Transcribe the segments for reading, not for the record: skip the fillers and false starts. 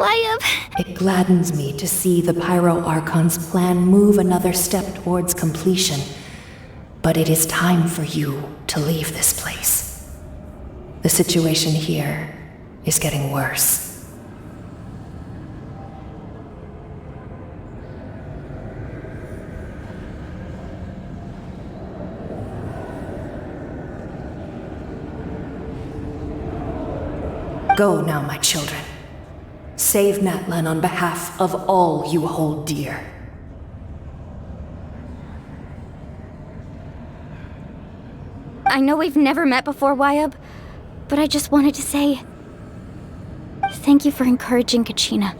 Why, It gladdens me to see the Pyro Archon's plan move another step towards completion. But it is time for you to leave this place. The situation here is getting worse. Go now, my children. Save Natlan on behalf of all you hold dear. I know we've never met before, Wyub, but I just wanted to say thank you for encouraging Kachina.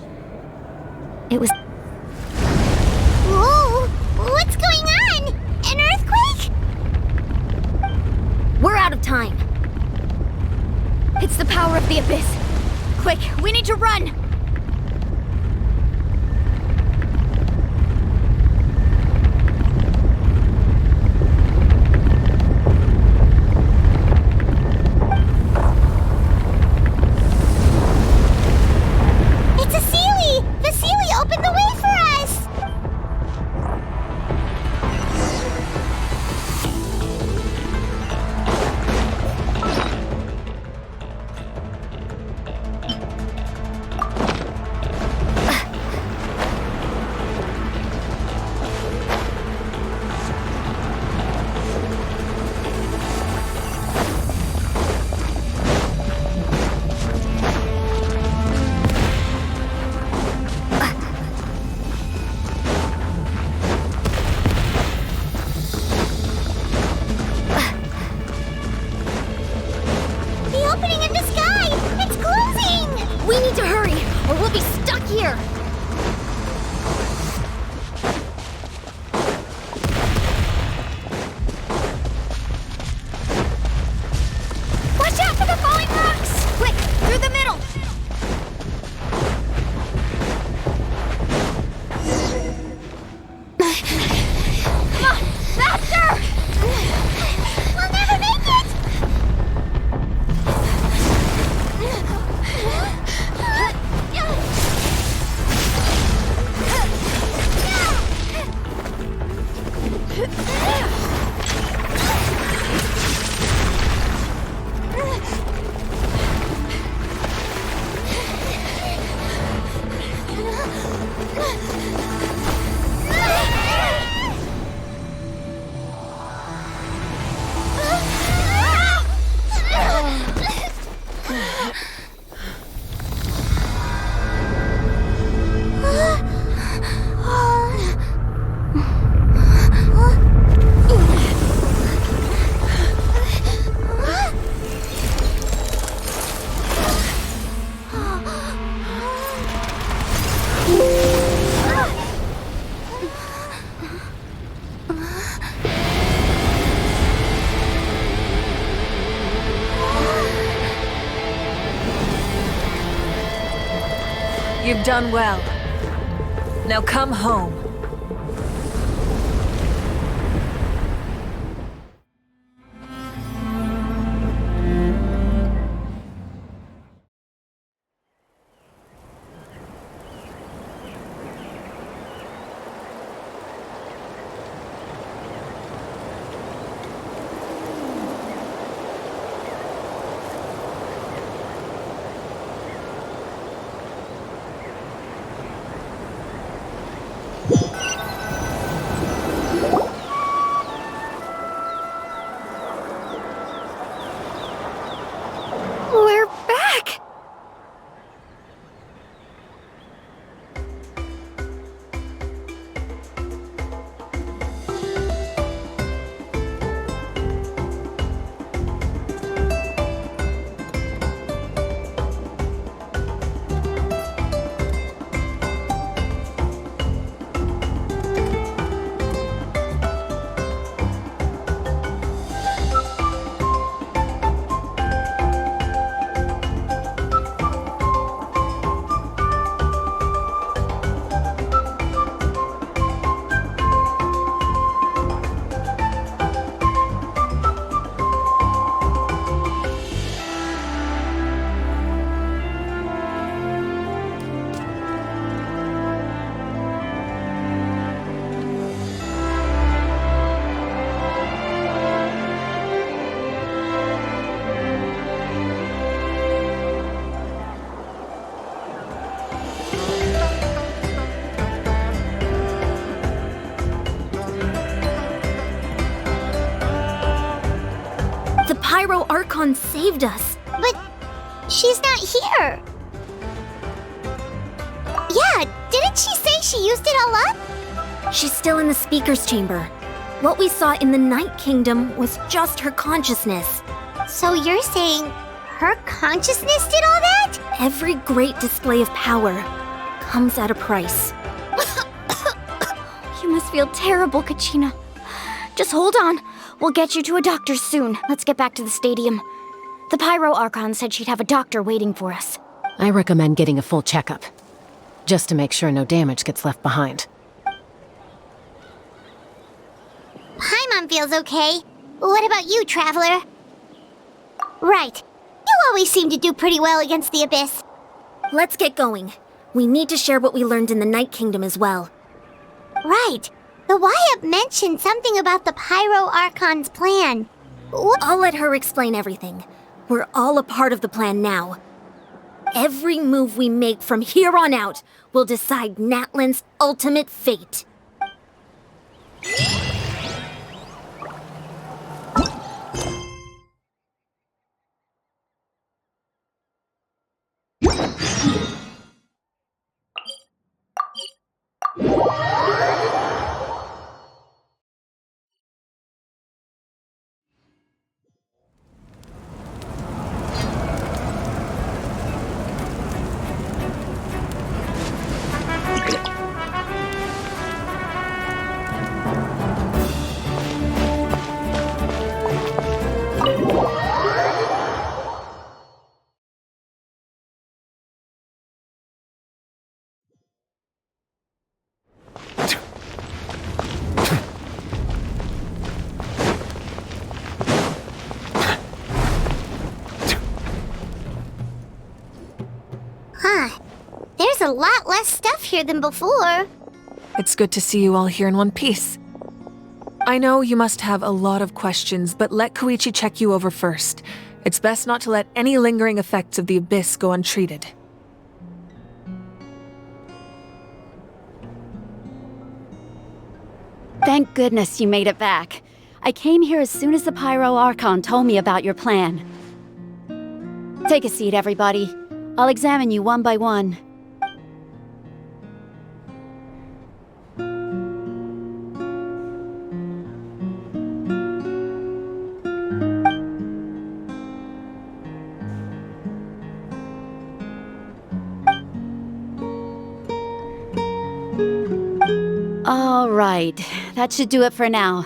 It was... Whoa! What's going on? An earthquake? We're out of time. It's the power of the Abyss. Quick, we need to run! It's a Sealy! The Sealy opened the way for us! You've done well. Now come home. Pyro Archon saved us. But she's not here. Yeah, didn't she say she used it all up? She's still in the speaker's chamber. What we saw in the Night Kingdom was just her consciousness. So you're saying her consciousness did all that? Every great display of power comes at a price. You must feel terrible, Kachina. Just hold on. We'll get you to a doctor soon. Let's get back to the stadium. The Pyro Archon said she'd have a doctor waiting for us. I recommend getting a full checkup, just to make sure no damage gets left behind. Paimon feels okay. What about you, Traveler? Right. You always seem to do pretty well against the Abyss. Let's get going. We need to share what we learned in the Night Kingdom as well. Right. The Wyatt mentioned something about the Pyro Archon's plan. I'll let her explain everything. We're all a part of the plan now. Every move we make from here on out will decide Natlan's ultimate fate. There's a lot less stuff here than before. It's good to see you all here in one piece. I know you must have a lot of questions, but let Koichi check you over first. It's best not to let any lingering effects of the Abyss go untreated. Thank goodness you made it back. I came here as soon as the Pyro Archon told me about your plan. Take a seat, everybody. I'll examine you one by one. All right, that should do it for now.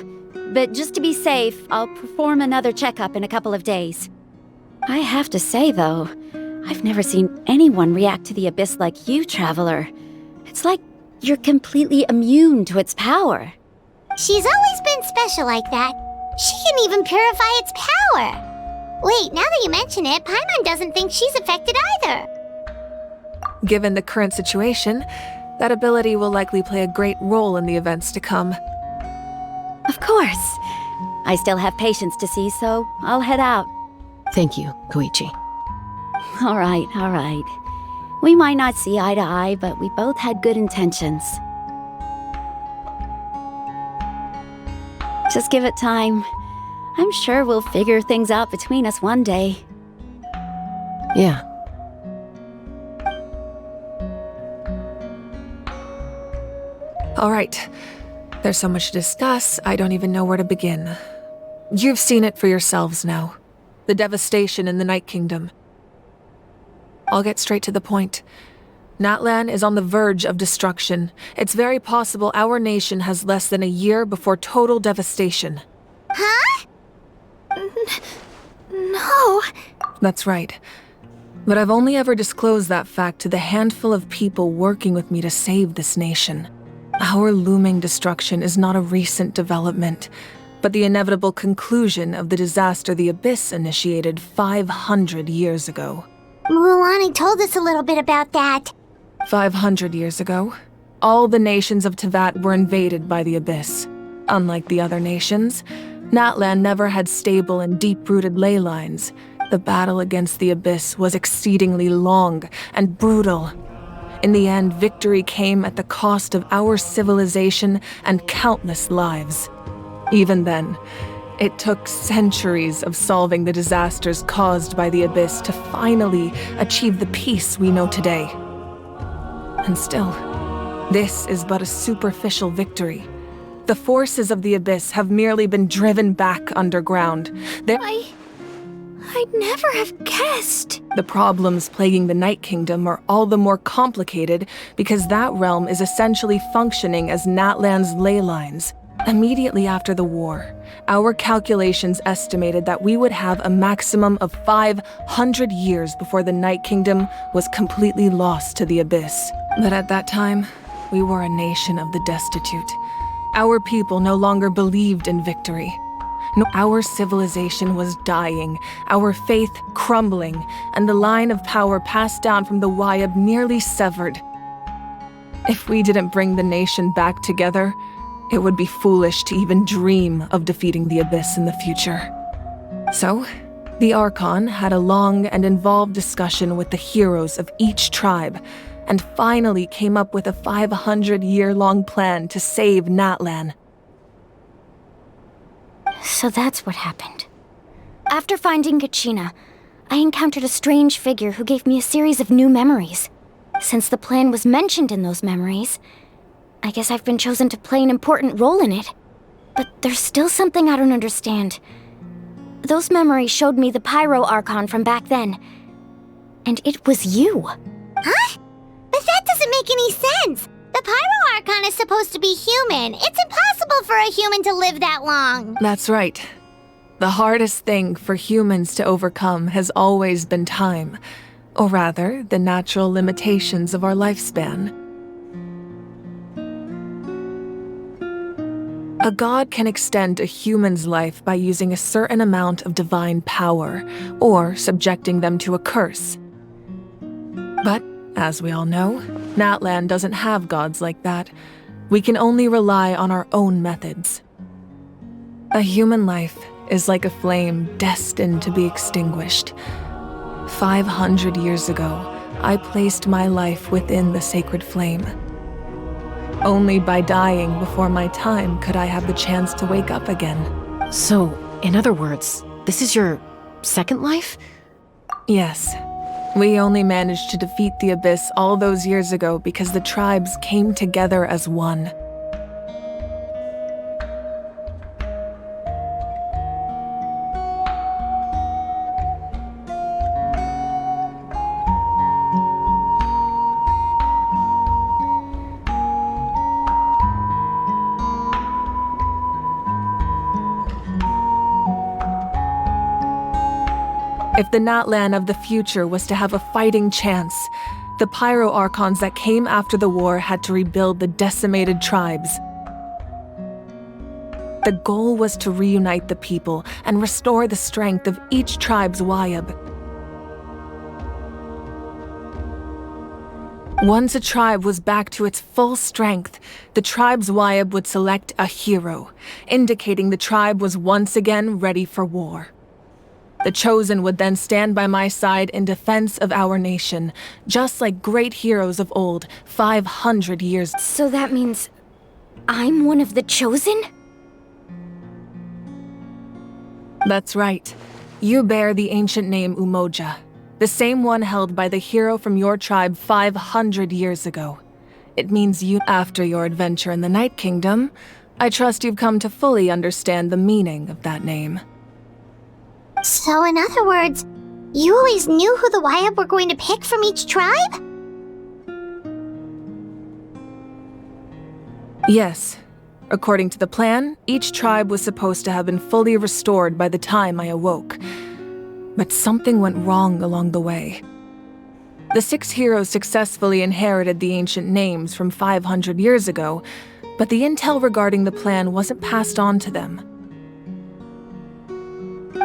But just to be safe, I'll perform another checkup in a couple of days. I have to say, though, I've never seen anyone react to the Abyss like you, Traveler. It's like you're completely immune to its power. She's always been special like that. She can even purify its power. Wait, now that you mention it, Paimon doesn't think she's affected either. Given the current situation, that ability will likely play a great role in the events to come. Of course. I still have patients to see, so I'll head out. Thank you, Koichi. All right. We might not see eye to eye, but we both had good intentions. Just give it time. I'm sure we'll figure things out between us one day. Yeah. All right. There's so much to discuss, I don't even know where to begin. You've seen it for yourselves now. The devastation in the Night Kingdom. I'll get straight to the point. Natlan is on the verge of destruction. It's very possible our nation has less than a year before total devastation. Huh? No. That's right. But I've only ever disclosed that fact to the handful of people working with me to save this nation. Our looming destruction is not a recent development, but the inevitable conclusion of the disaster the Abyss initiated 500 years ago. Mulan told us a little bit about that. 500 years ago, all the nations of Teyvat were invaded by the Abyss. Unlike the other nations, Natlan never had stable and deep-rooted ley lines. The battle against the Abyss was exceedingly long and brutal. In the end, victory came at the cost of our civilization and countless lives. Even then, It took centuries of solving the disasters caused by the Abyss to finally achieve the peace we know today. And still, this is but a superficial victory. The forces of the Abyss have merely been driven back underground. I'd never have guessed. The problems plaguing the Night Kingdom are all the more complicated because that realm is essentially functioning as Natlan's ley lines. Immediately after the war, our calculations estimated that we would have a maximum of 500 years before the Night Kingdom was completely lost to the Abyss. But at that time, we were a nation of the destitute. Our people no longer believed in victory. No, our civilization was dying, our faith crumbling, and the line of power passed down from the Wayab nearly severed. If we didn't bring the nation back together, it would be foolish to even dream of defeating the Abyss in the future. So, the Archon had a long and involved discussion with the heroes of each tribe, and finally came up with a 500-year-long plan to save Natlan. So that's what happened. After finding Kachina, I encountered a strange figure who gave me a series of new memories. Since the plan was mentioned in those memories, I guess I've been chosen to play an important role in it. But there's still something I don't understand. Those memories showed me the Pyro Archon from back then. And it was you. Huh? But that doesn't make any sense. The Pyro Archon is supposed to be human. It's impossible for a human to live that long. That's right. The hardest thing for humans to overcome has always been time, or rather, the natural limitations of our lifespan. A god can extend a human's life by using a certain amount of divine power, or subjecting them to a curse. But, as we all know, Natlan doesn't have gods like that. We can only rely on our own methods. A human life is like a flame destined to be extinguished. 500 years ago, I placed my life within the sacred flame. Only by dying before my time could I have the chance to wake up again. So, in other words, this is your second life? Yes. We only managed to defeat the Abyss all those years ago because the tribes came together as one. If the Natlan of the future was to have a fighting chance, the Pyro Archons that came after the war had to rebuild the decimated tribes. The goal was to reunite the people and restore the strength of each tribe's Wayab. Once a tribe was back to its full strength, the tribe's Wayab would select a hero, indicating the tribe was once again ready for war. The Chosen would then stand by my side in defense of our nation, just like great heroes of old, 500 years. So that means I'm one of the Chosen? That's right. You bear the ancient name Umoja, the same one held by the hero from your tribe 500 years ago. It means you, after your adventure in the Night Kingdom, I trust you've come to fully understand the meaning of that name. So in other words, you always knew who the Wayab were going to pick from each tribe? Yes. According to the plan, each tribe was supposed to have been fully restored by the time I awoke. But something went wrong along the way. The 6 heroes successfully inherited the ancient names from 500 years ago, but the intel regarding the plan wasn't passed on to them.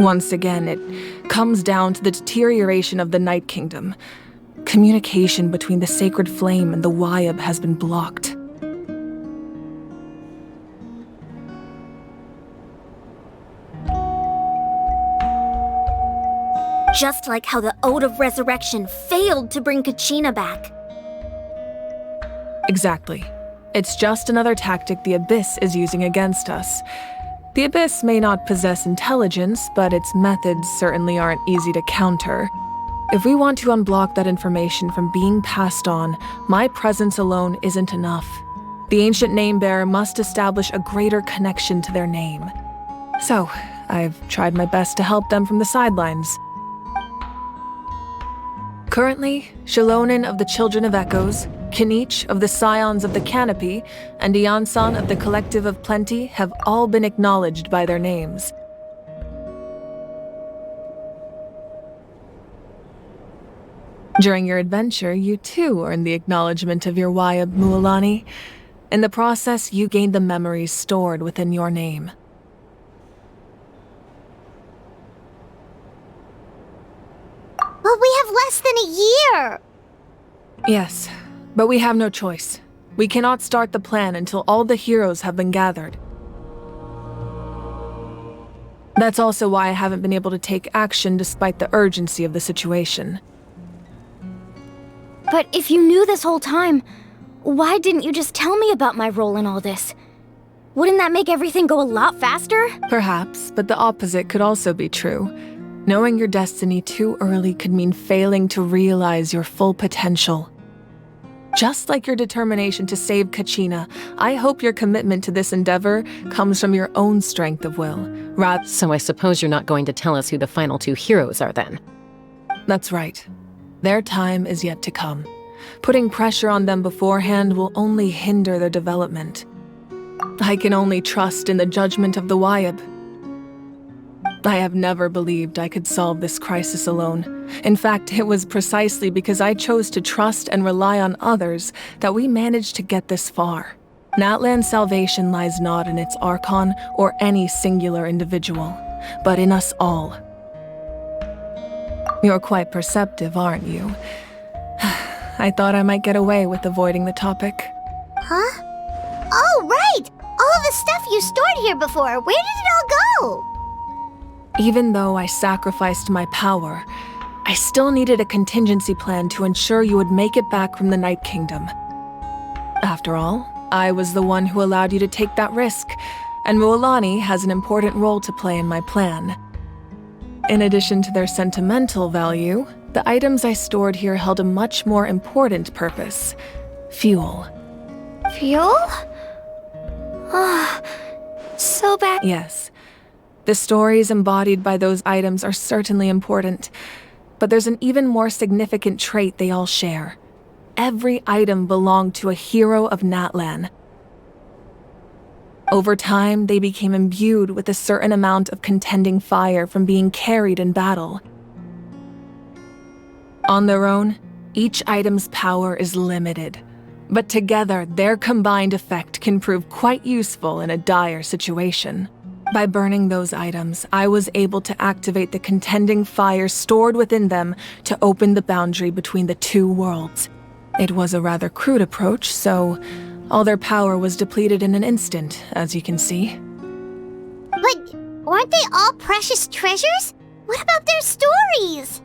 Once again, it comes down to the deterioration of the Night Kingdom. Communication between the Sacred Flame and the Wayab has been blocked. Just like how the Ode of Resurrection failed to bring Kachina back. Exactly. It's just another tactic the Abyss is using against us. The Abyss may not possess intelligence, but its methods certainly aren't easy to counter. If we want to unblock that information from being passed on, my presence alone isn't enough. The ancient name-bearer must establish a greater connection to their name. So, I've tried my best to help them from the sidelines. Currently, Shilonin of the Children of Echoes, Kinich of the Scions of the Canopy, and Iansan of the Collective of Plenty have all been acknowledged by their names. During your adventure, you too earned the acknowledgement of your Wayab Mualani. In the process, you gained the memories stored within your name. But we have less than a year! Yes, but we have no choice. We cannot start the plan until all the heroes have been gathered. That's also why I haven't been able to take action despite the urgency of the situation. But if you knew this whole time, why didn't you just tell me about my role in all this? Wouldn't that make everything go a lot faster? Perhaps, but the opposite could also be true. Knowing your destiny too early could mean failing to realize your full potential. Just like your determination to save Kachina, I hope your commitment to this endeavor comes from your own strength of will, rather— So I suppose you're not going to tell us who the final two heroes are then? That's right. Their time is yet to come. Putting pressure on them beforehand will only hinder their development. I can only trust in the judgment of the Wayab. I have never believed I could solve this crisis alone. In fact, it was precisely because I chose to trust and rely on others that we managed to get this far. Natlan's salvation lies not in its Archon or any singular individual, but in us all. You're quite perceptive, aren't you? I thought I might get away with avoiding the topic. Huh? Oh, right! All of the stuff you stored here before, where did it all go? Even though I sacrificed my power, I still needed a contingency plan to ensure you would make it back from the Night Kingdom. After all, I was the one who allowed you to take that risk, and Mualani has an important role to play in my plan. In addition to their sentimental value, the items I stored here held a much more important purpose: fuel. Fuel? So bad. Yes. The stories embodied by those items are certainly important, but there's an even more significant trait they all share. Every item belonged to a hero of Natlan. Over time, they became imbued with a certain amount of contending fire from being carried in battle. On their own, each item's power is limited, but together, their combined effect can prove quite useful in a dire situation. By burning those items, I was able to activate the contending fire stored within them to open the boundary between the two worlds. It was a rather crude approach, so all their power was depleted in an instant, as you can see. But weren't they all precious treasures? What about their stories?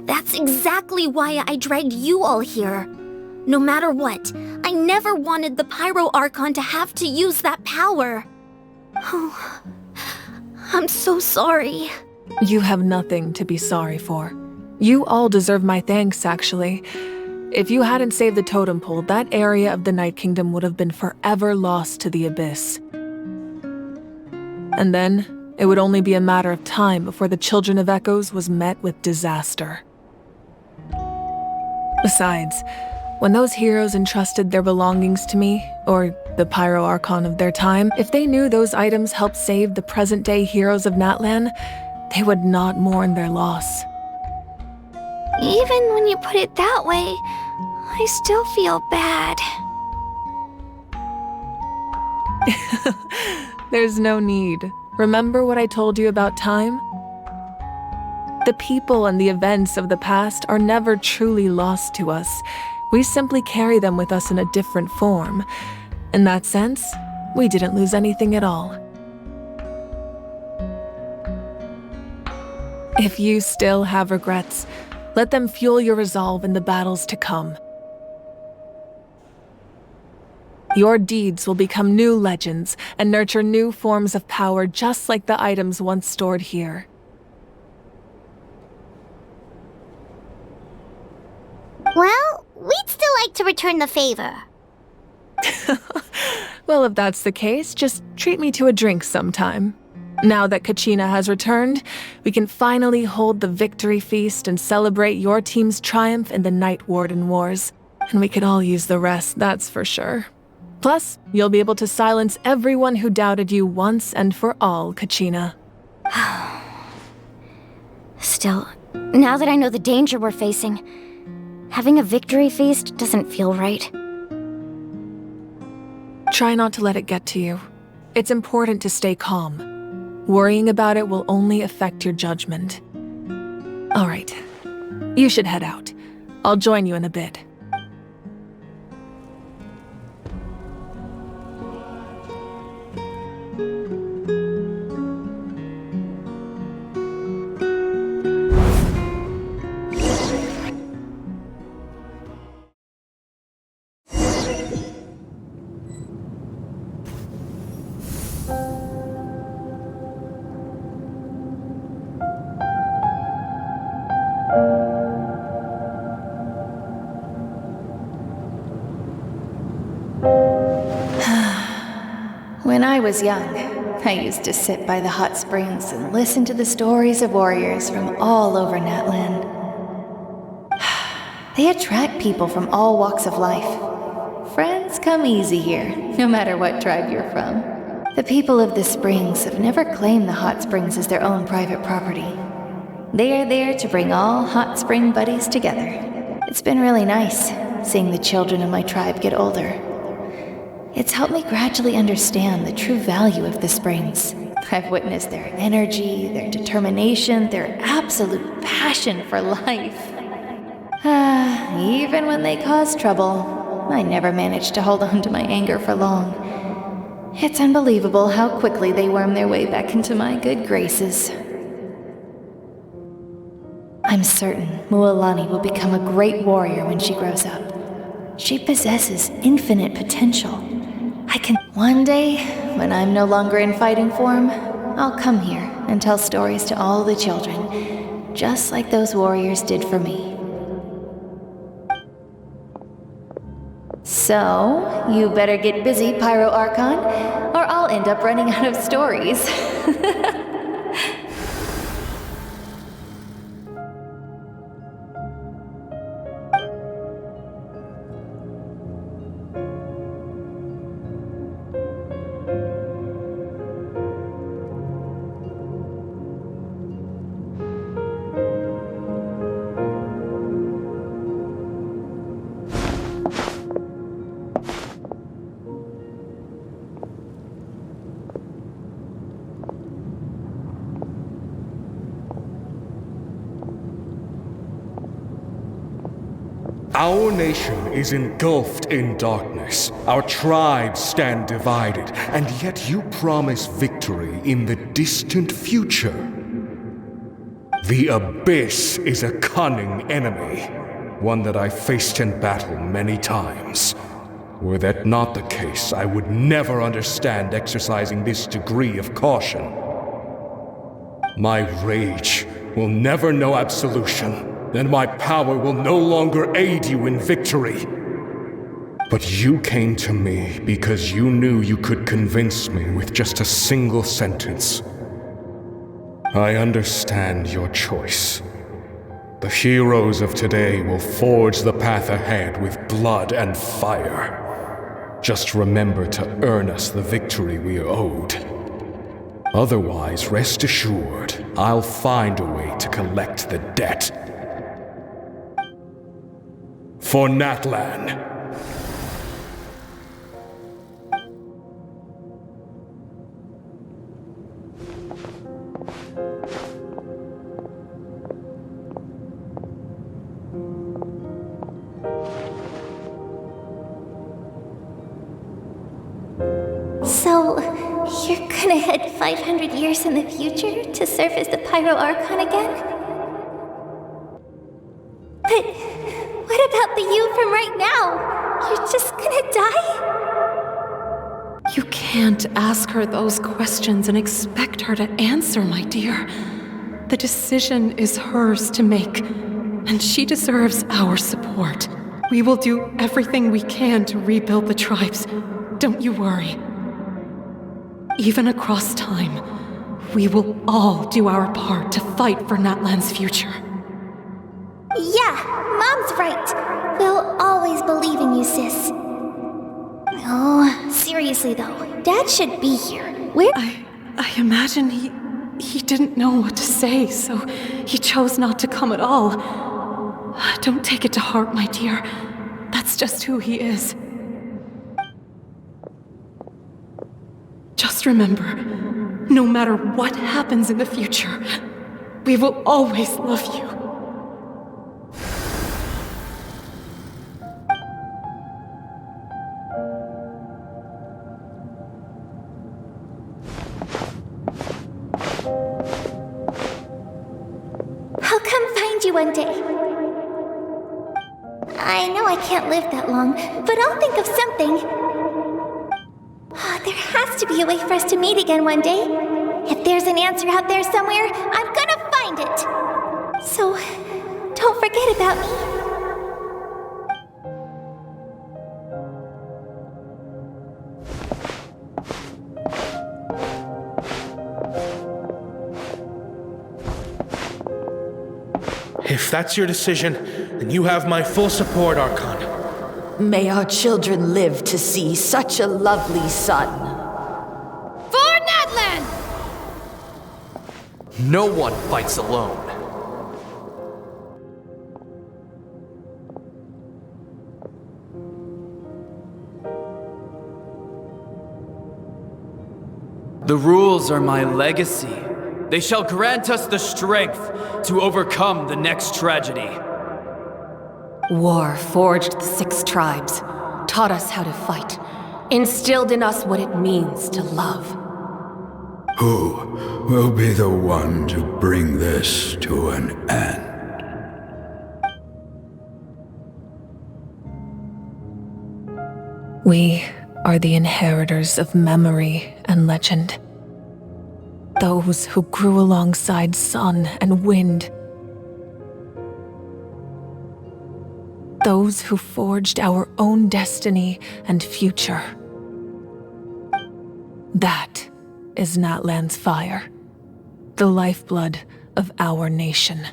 That's exactly why I dragged you all here. No matter what, I never wanted the Pyro Archon to have to use that power. Oh, I'm so sorry. You have nothing to be sorry for. You all deserve my thanks, actually. If you hadn't saved the totem pole, that area of the Night Kingdom would have been forever lost to the Abyss. And then, it would only be a matter of time before the Children of Echoes was met with disaster. Besides, when those heroes entrusted their belongings to me, or the Pyro Archon of their time, if they knew those items helped save the present-day heroes of Natlan, they would not mourn their loss. Even when you put it that way, I still feel bad. There's no need. Remember what I told you about time? The people and the events of the past are never truly lost to us. We simply carry them with us in a different form. In that sense, we didn't lose anything at all. If you still have regrets, let them fuel your resolve in the battles to come. Your deeds will become new legends and nurture new forms of power just like the items once stored here. Well, we'd still like to return the favor. Well, if that's the case, just treat me to a drink sometime. Now that Kachina has returned, we can finally hold the victory feast and celebrate your team's triumph in the Night Warden Wars. And we could all use the rest, that's for sure. Plus, you'll be able to silence everyone who doubted you once and for all, Kachina. Still, now that I know the danger we're facing, having a victory feast doesn't feel right. Try not to let it get to you. It's important to stay calm. Worrying about it will only affect your judgment. All right, you should head out. I'll join you in a bit. When I was young, I used to sit by the hot springs and listen to the stories of warriors from all over Natlan. They attract people from all walks of life. Friends come easy here, no matter what tribe you're from. The people of the springs have never claimed the hot springs as their own private property. They are there to bring all hot spring buddies together. It's been really nice seeing the children of my tribe get older. It's helped me gradually understand the true value of the springs. I've witnessed their energy, their determination, their absolute passion for life. Even when they cause trouble, I never managed to hold on to my anger for long. It's unbelievable how quickly they worm their way back into my good graces. I'm certain Mualani will become a great warrior when she grows up. She possesses infinite potential. One day, when I'm no longer in fighting form, I'll come here and tell stories to all the children, just like those warriors did for me. So, you better get busy, Pyro Archon, or I'll end up running out of stories. Our nation is engulfed in darkness. Our tribes stand divided, and yet you promise victory in the distant future. The Abyss is a cunning enemy, one that I faced in battle many times. Were that not the case, I would never understand exercising this degree of caution. My rage will never know absolution, and my power will no longer aid you in victory. But you came to me because you knew you could convince me with just a single sentence. I understand your choice. The heroes of today will forge the path ahead with blood and fire. Just remember to earn us the victory we are owed. Otherwise, rest assured, I'll find a way to collect the debt. For Natlan. So, you're gonna head 500 years in the future to serve as the Pyro Archon again? But what about the you from right now? You're just gonna die? You can't ask her those questions and expect her to answer, my dear. The decision is hers to make, and she deserves our support. We will do everything we can to rebuild the tribes. Don't you worry. Even across time, we will all do our part to fight for Natlan's future. Yeah, Mom's right. We'll always believe in you, sis. Oh, seriously though, Dad should be here. Where? I imagine he didn't know what to say, so he chose not to come at all. Don't take it to heart, my dear. That's just who he is. Just remember, no matter what happens in the future, we will always love you. I'll come find you one day. I know I can't live that long, but I'll think of something. There has to be a way for us to meet again one day. If there's an answer out there somewhere, I'm gonna find it. So, don't forget about me. If that's your decision, then you have my full support, Archon. May our children live to see such a lovely son. For Natlan! No one fights alone. The rules are my legacy. They shall grant us the strength to overcome the next tragedy. War forged the 6 tribes, taught us how to fight, instilled in us what it means to love. Who will be the one to bring this to an end? We are the inheritors of memory and legend. Those who grew alongside sun and wind. Those who forged our own destiny and future. That is Natlan's fire, the lifeblood of our nation.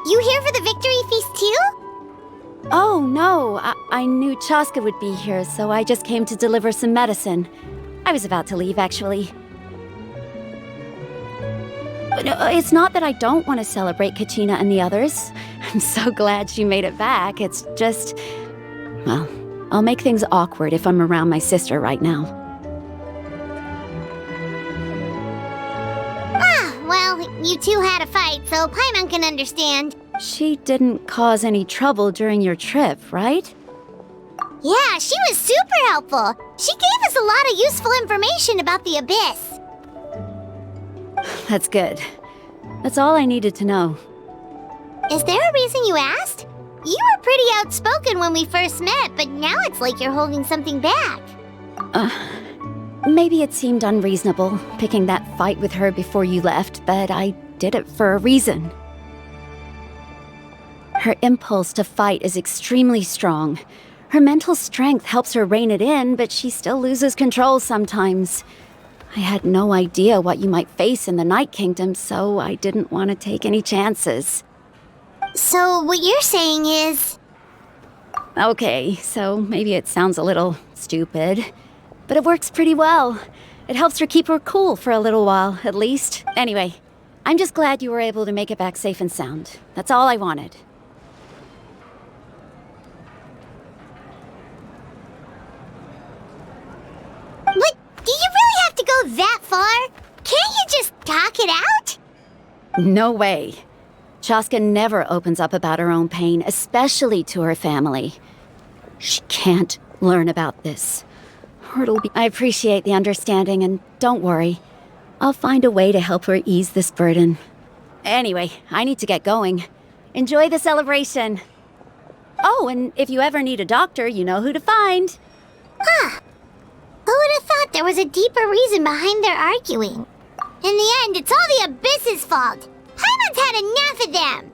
You here for the victory feast too? Oh, no. I knew Chaska would be here, so I just came to deliver some medicine. I was about to leave, actually. But it's not that I don't want to celebrate Kachina and the others. I'm so glad she made it back. It's just... well, I'll make things awkward if I'm around my sister right now. Well, you two had a fight, so Paimon can understand. She didn't cause any trouble during your trip, right? Yeah, she was super helpful. She gave us a lot of useful information about the Abyss. That's good. That's all I needed to know. Is there a reason you asked? You were pretty outspoken when we first met, but now it's like you're holding something back. Maybe it seemed unreasonable, picking that fight with her before you left, but I did it for a reason. Her impulse to fight is extremely strong. Her mental strength helps her rein it in, but she still loses control sometimes. I had no idea what you might face in the Night Kingdom, so I didn't want to take any chances. So what you're saying is... Okay, so maybe it sounds a little stupid, but it works pretty well. It helps her keep her cool for a little while, at least. Anyway, I'm just glad you were able to make it back safe and sound. That's all I wanted. What? Do you really have to go that far? Can't you just talk it out? No way. Chaska never opens up about her own pain, especially to her family. She can't learn about this. I appreciate the understanding, and don't worry. I'll find a way to help her ease this burden. Anyway, I need to get going. Enjoy the celebration. Oh, and if you ever need a doctor, you know who to find. Huh. Who would have thought there was a deeper reason behind their arguing? In the end, it's all the Abyss's fault. Paimon's had enough of them.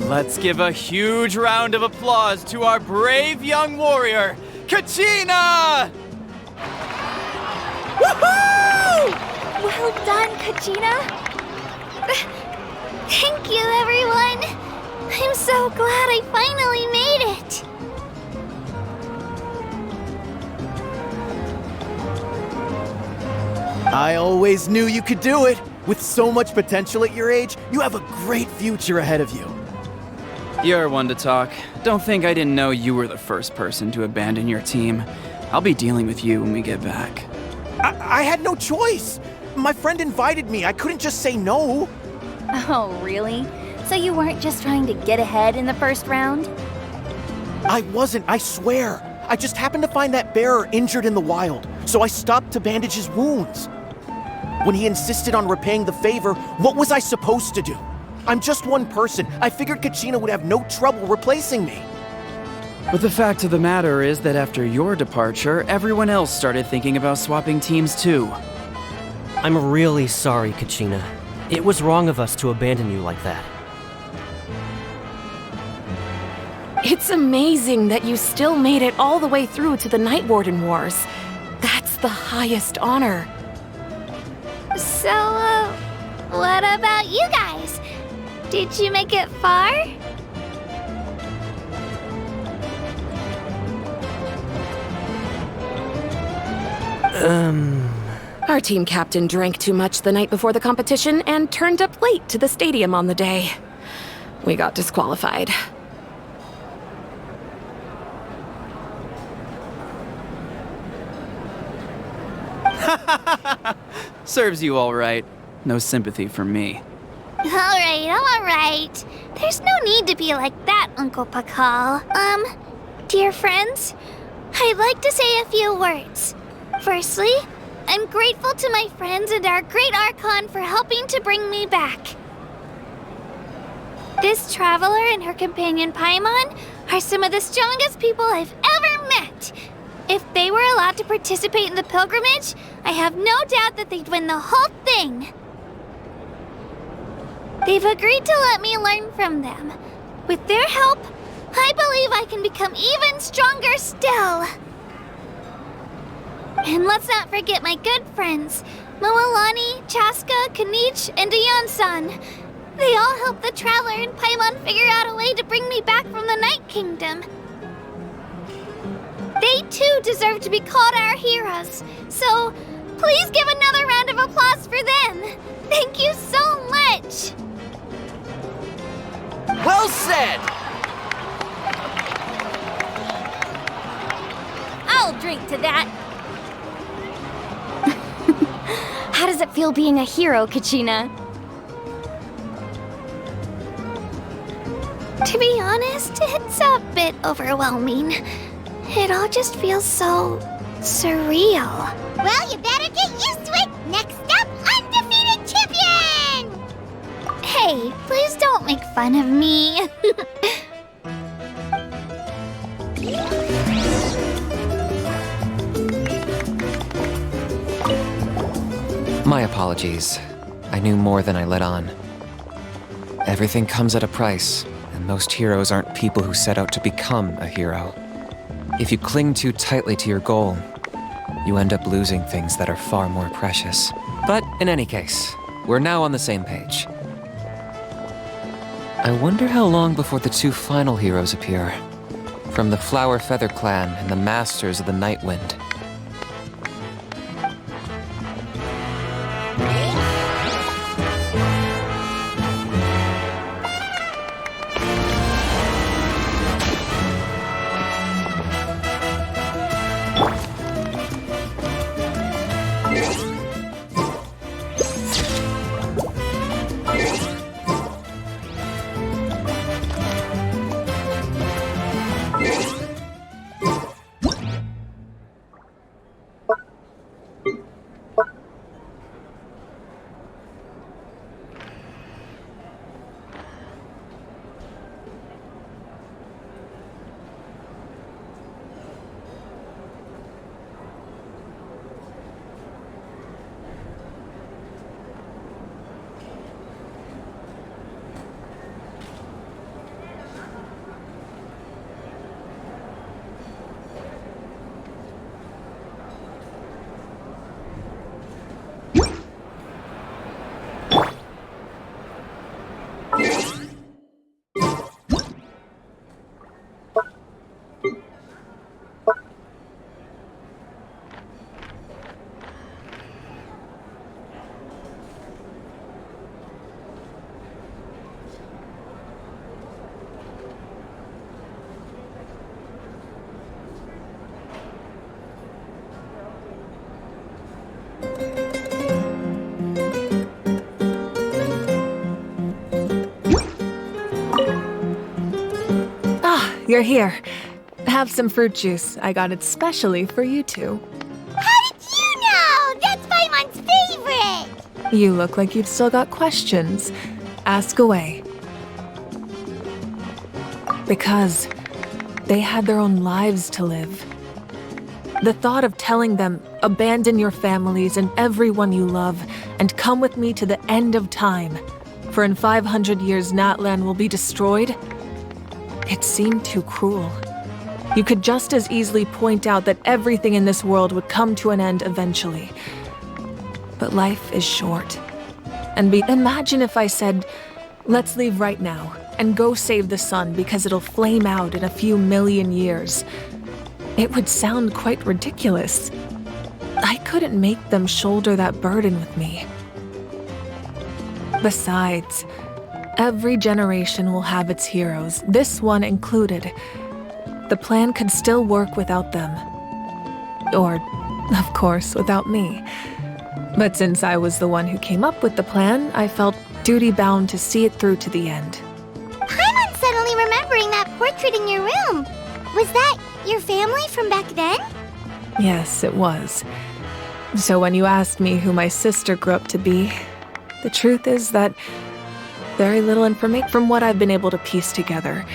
Let's give a huge round of applause to our brave young warrior, Kachina! Woohoo! Well done, Kachina. Thank you, everyone. I'm so glad I finally made it. I always knew you could do it. With so much potential at your age, you have a great future ahead of you. You're one to talk. Don't think I didn't know you were the first person to abandon your team. I'll be dealing with you when we get back. I had no choice. My friend invited me. I couldn't just say no. Oh, really? So you weren't just trying to get ahead in the first round? I wasn't, I swear. I just happened to find that bearer injured in the wild, so I stopped to bandage his wounds. When he insisted on repaying the favor, what was I supposed to do? I'm just one person. I figured Kachina would have no trouble replacing me. But the fact of the matter is that after your departure, everyone else started thinking about swapping teams too. I'm really sorry, Kachina. It was wrong of us to abandon you like that. It's amazing that you still made it all the way through to the Night Warden Wars. That's the highest honor. So, what about you guys? Did you make it far? Our team captain drank too much the night before the competition and turned up late to the stadium on the day. We got disqualified. Serves you all right. No sympathy for me. Alright. There's no need to be like that, Uncle Pakal. Dear friends, I'd like to say a few words. Firstly, I'm grateful to my friends and our great Archon for helping to bring me back. This traveler and her companion Paimon are some of the strongest people I've ever met. If they were allowed to participate in the pilgrimage, I have no doubt that they'd win the whole thing. They've agreed to let me learn from them. With their help, I believe I can become even stronger still. And let's not forget my good friends, Moalani, Chaska, Kanich, and Ayan-san. They all helped the Traveler and Paimon figure out a way to bring me back from the Night Kingdom. They too deserve to be called our heroes, so please give another round of applause for them. Thank you so much. Well said! I'll drink to that. How does it feel being a hero, Kachina? To be honest, it's a bit overwhelming. It all just feels so surreal. Well, you better get used to it. Next up, undefeated champion! Hey, please don't make fun of me. My apologies. I knew more than I let on. Everything comes at a price, and most heroes aren't people who set out to become a hero. If you cling too tightly to your goal, you end up losing things that are far more precious. But in any case, we're now on the same page. I wonder how long before the two final heroes appear. From the Flower Feather Clan and the Masters of the Night Wind. You're here. Have some fruit juice. I got it specially for you two. How did you know? That's Paimon's favorite! You look like you've still got questions. Ask away. Because they had their own lives to live. The thought of telling them, abandon your families and everyone you love, and come with me to the end of time, for in 500 years Natlan will be destroyed, it seemed too cruel. You could just as easily point out that everything in this world would come to an end eventually. But life is short. And imagine if I said, let's leave right now, and go save the sun because it'll flame out in a few million years. It would sound quite ridiculous. I couldn't make them shoulder that burden with me. Besides, every generation will have its heroes, this one included. The plan could still work without them. Or, of course, without me. But since I was the one who came up with the plan, I felt duty-bound to see it through to the end. Paimon's suddenly remembering that portrait in your room. Was that your family from back then? Yes, it was. So when you asked me who my sister grew up to be, the truth is that very little information from what I've been able to piece together.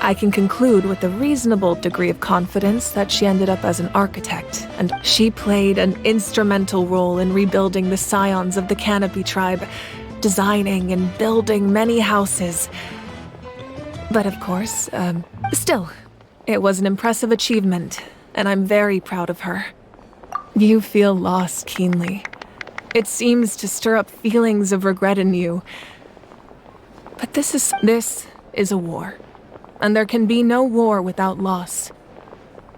I can conclude with a reasonable degree of confidence that she ended up as an architect, and she played an instrumental role in rebuilding the scions of the Canopy tribe, designing and building many houses. But of course, still, it was an impressive achievement, and I'm very proud of her. You feel loss keenly. It seems to stir up feelings of regret in you. But this is a war, and there can be no war without loss.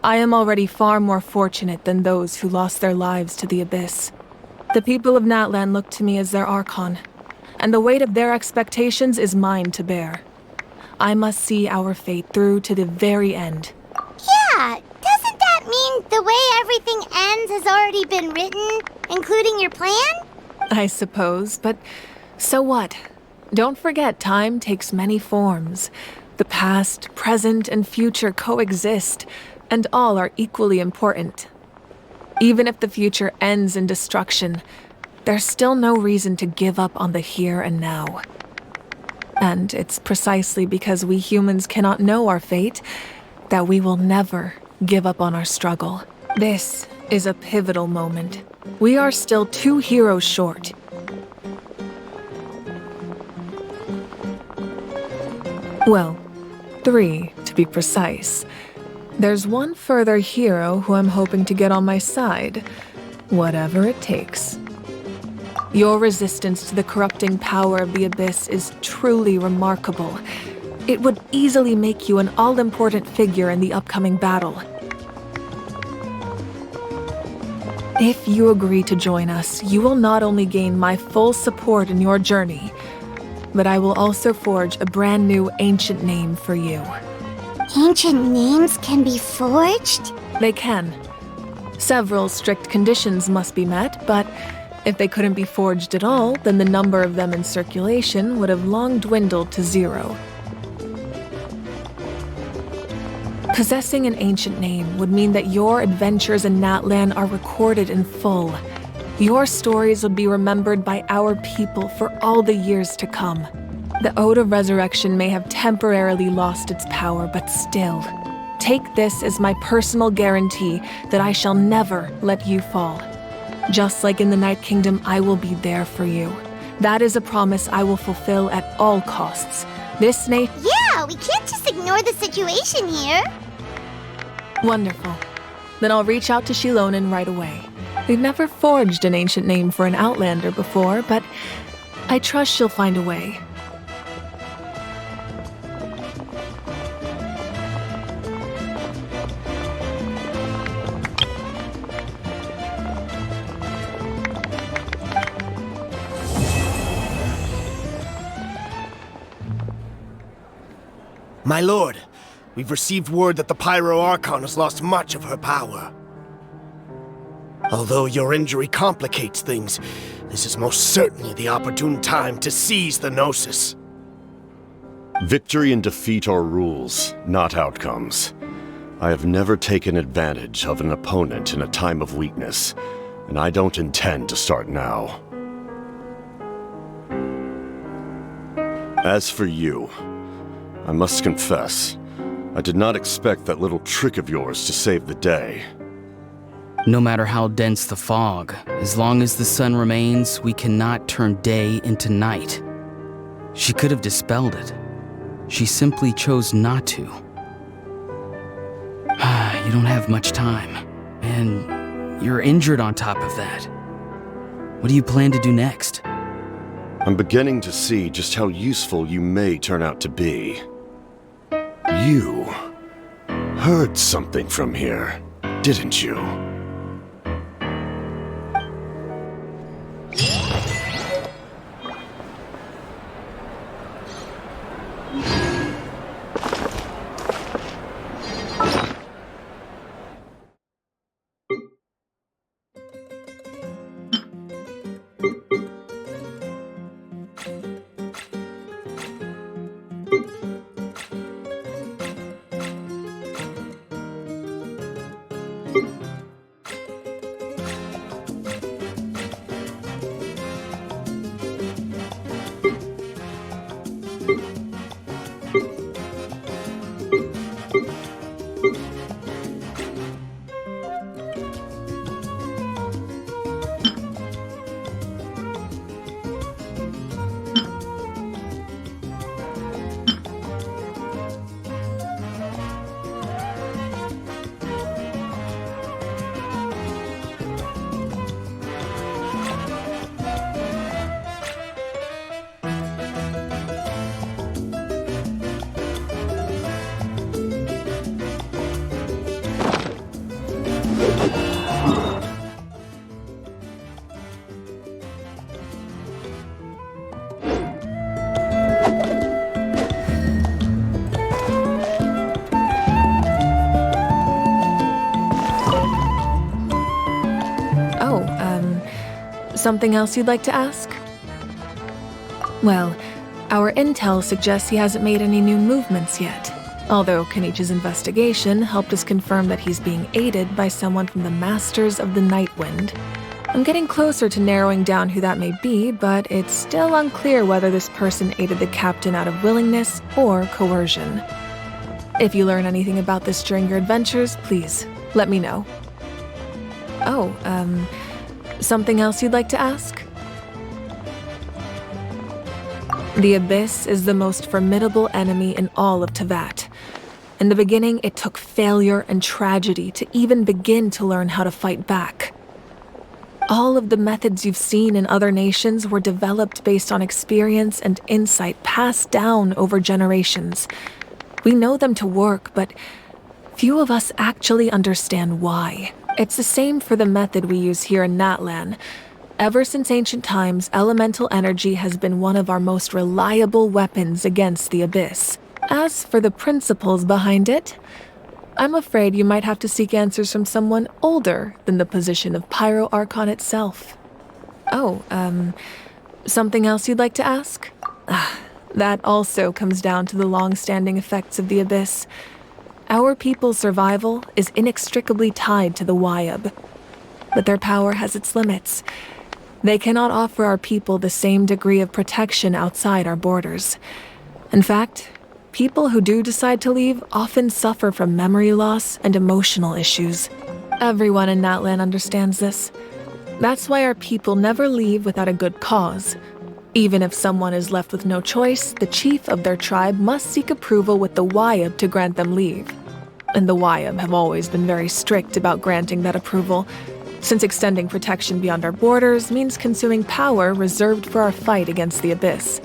I am already far more fortunate than those who lost their lives to the abyss. The people of Natlan look to me as their Archon, and the weight of their expectations is mine to bear. I must see our fate through to the very end. Yeah, doesn't that mean the way everything ends has already been written, including your plan? I suppose, but so what? Don't forget, time takes many forms. The past, present, and future coexist, and all are equally important. Even if the future ends in destruction, there's still no reason to give up on the here and now. And it's precisely because we humans cannot know our fate that we will never give up on our struggle. This is a pivotal moment. We are still 2 heroes short. Well, 3 to be precise. There's one further hero who I'm hoping to get on my side, whatever it takes. Your resistance to the corrupting power of the Abyss is truly remarkable. It would easily make you an all-important figure in the upcoming battle. If you agree to join us, you will not only gain my full support in your journey, but I will also forge a brand new ancient name for you. Ancient names can be forged? They can. Several strict conditions must be met, but if they couldn't be forged at all, then the number of them in circulation would have long dwindled to 0. Possessing an ancient name would mean that your adventures in Natlan are recorded in full. Your stories would be remembered by our people for all the years to come. The Ode of Resurrection may have temporarily lost its power, but still, take this as my personal guarantee that I shall never let you fall. Just like in the Night Kingdom, I will be there for you. That is a promise I will fulfill at all costs. This name... Yeah, we can't just ignore the situation here. Wonderful. Then I'll reach out to Shilonen right away. We've never forged an ancient name for an Outlander before, but I trust she'll find a way. My lord, we've received word that the Pyro Archon has lost much of her power. Although your injury complicates things, this is most certainly the opportune time to seize the Gnosis. Victory and defeat are rules, not outcomes. I have never taken advantage of an opponent in a time of weakness, and I don't intend to start now. As for you, I must confess, I did not expect that little trick of yours to save the day. No matter how dense the fog, as long as the sun remains, we cannot turn day into night. She could have dispelled it. She simply chose not to. You don't have much time, and you're injured on top of that. What do you plan to do next? I'm beginning to see just how useful you may turn out to be. You heard something from here, didn't you? Something else you'd like to ask? Well, our intel suggests he hasn't made any new movements yet, although Kenichi's investigation helped us confirm that he's being aided by someone from the Masters of the Nightwind. I'm getting closer to narrowing down who that may be, but it's still unclear whether this person aided the captain out of willingness or coercion. If you learn anything about this during your adventures, please, let me know. Oh, something else you'd like to ask? The Abyss is the most formidable enemy in all of Tevat. In the beginning, it took failure and tragedy to even begin to learn how to fight back. All of the methods you've seen in other nations were developed based on experience and insight passed down over generations. We know them to work, but few of us actually understand why. It's the same for the method we use here in Natlan. Ever since ancient times, elemental energy has been one of our most reliable weapons against the Abyss. As for the principles behind it, I'm afraid you might have to seek answers from someone older than the position of Pyro Archon itself. Oh, something else you'd like to ask? That also comes down to the long-standing effects of the Abyss. Our people's survival is inextricably tied to the Wyab, but their power has its limits. They cannot offer our people the same degree of protection outside our borders. In fact, people who do decide to leave often suffer from memory loss and emotional issues. Everyone in Natlan understands this. That's why our people never leave without a good cause. Even if someone is left with no choice, the chief of their tribe must seek approval with the Wyab to grant them leave. And the Wyab have always been very strict about granting that approval, since extending protection beyond our borders means consuming power reserved for our fight against the Abyss.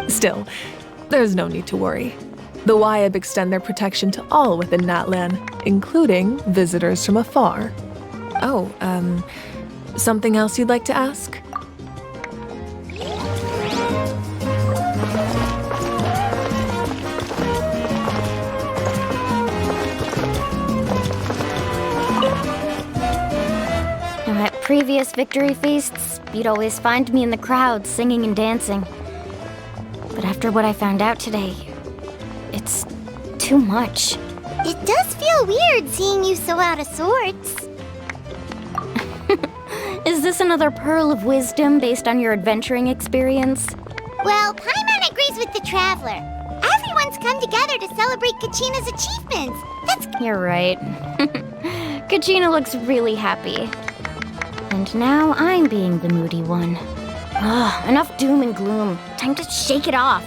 Still, there's no need to worry. The Wyab extend their protection to all within Natlan, including visitors from afar. Oh, something else you'd like to ask? At previous victory feasts, you'd always find me in the crowd singing and dancing. But after what I found out today, it's too much. It does feel weird seeing you so out of sorts. Is this another pearl of wisdom based on your adventuring experience? Well, Paimon agrees with the Traveler. Everyone's come together to celebrate Kachina's achievements. You're right. Kachina looks really happy. And now I'm being the moody one. Ugh, enough doom and gloom. Time to shake it off.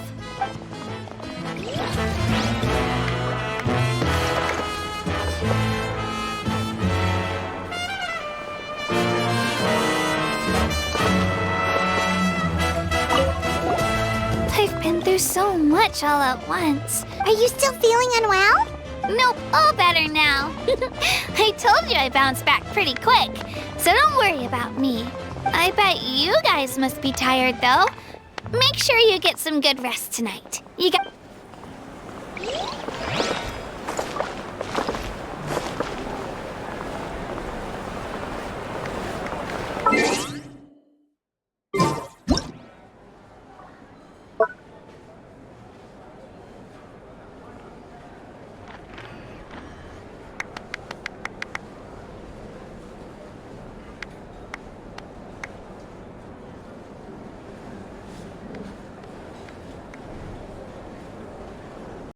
I've been through so much all at once. Are you still feeling unwell? Nope, all better now. I told you I bounced back pretty quick, so don't worry about me. I bet you guys must be tired, though. Make sure you get some good rest tonight. You got...